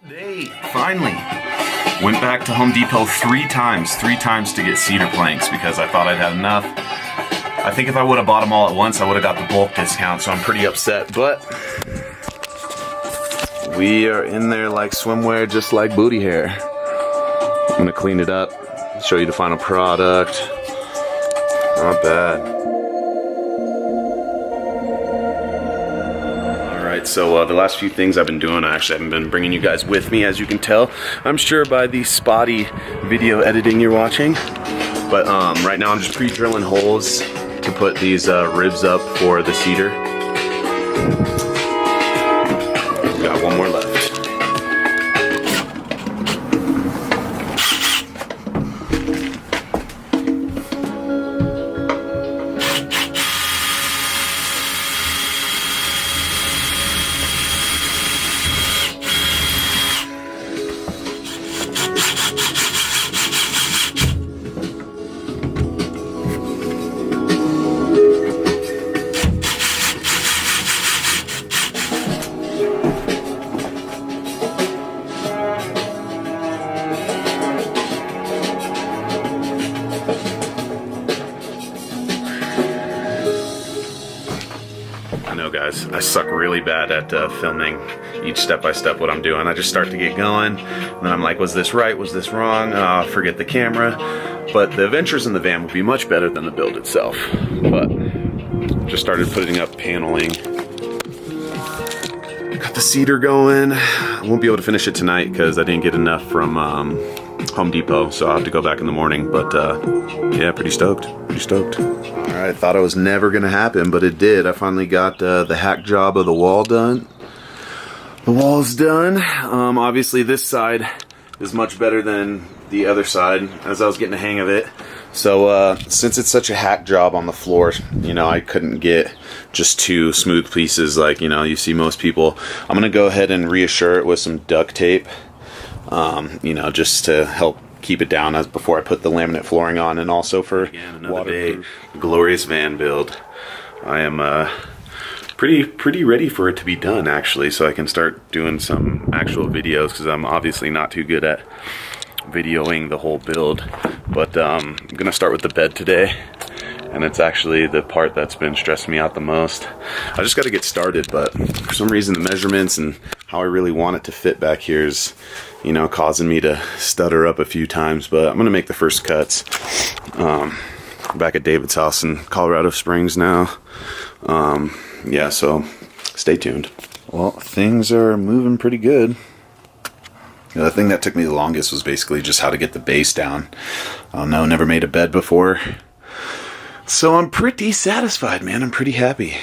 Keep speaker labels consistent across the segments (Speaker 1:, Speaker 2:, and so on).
Speaker 1: Day, finally. Went back to Home Depot three times to get cedar planks because I thought I'd had enough. I think if I would have bought them all at once, I would have got the bulk discount, so I'm pretty upset, but we are in there like swimwear, just like booty hair. I'm gonna clean it up, show you the final product. Not bad. So the last few things I've been doing, I actually haven't been bringing you guys with me, as you can tell, I'm sure, by the spotty video editing you're watching. But right now I'm just pre-drilling holes to put these ribs up for the cedar. We've got one more left. Guys, I suck really bad at filming each step-by-step what I'm doing. I just start to get going, and then I'm like, was this right? Was this wrong? Forget the camera. But the adventures in the van will be much better than the build itself. But just started putting up paneling. Got the cedar going. I won't be able to finish it tonight because I didn't get enough from Home Depot, so I'll have to go back in the morning. But yeah, pretty stoked. Alright, thought it was never gonna happen, but it did. I finally got the hack job of the wall done. The wall's done. Obviously this side is much better than the other side, as I was getting the hang of it. So since it's such a hack job on the floor, you know, I couldn't get just two smooth pieces like, you know, you see most people. I'm gonna go ahead and reassure it with some duct tape, you know, just to help keep it down as before I put the laminate flooring on, and also for another day, glorious van build. I am pretty ready for it to be done, actually, so I can start doing some actual videos, because I'm obviously not too good at videoing the whole build. But I'm gonna start with the bed today, and it's actually the part that's been stressing me out the most. I just got to get started, but for some reason the measurements and how I really want it to fit back here is, you know, causing me to stutter up a few times. But I'm gonna make the first cuts. Back at David's house in Colorado Springs now. Yeah, so stay tuned. Well, things are moving pretty good. The thing that took me the longest was basically just how to get the base down. I don't know, never made a bed before. So I'm pretty satisfied, man. I'm pretty happy.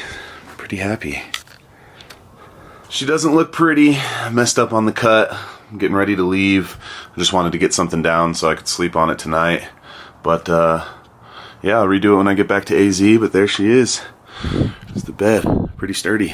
Speaker 1: She doesn't look pretty. I messed up on the cut. I'm getting ready to leave. I just wanted to get something down so I could sleep on it tonight. But yeah, I'll redo it when I get back to AZ, but there she is. It's the bed. Pretty sturdy.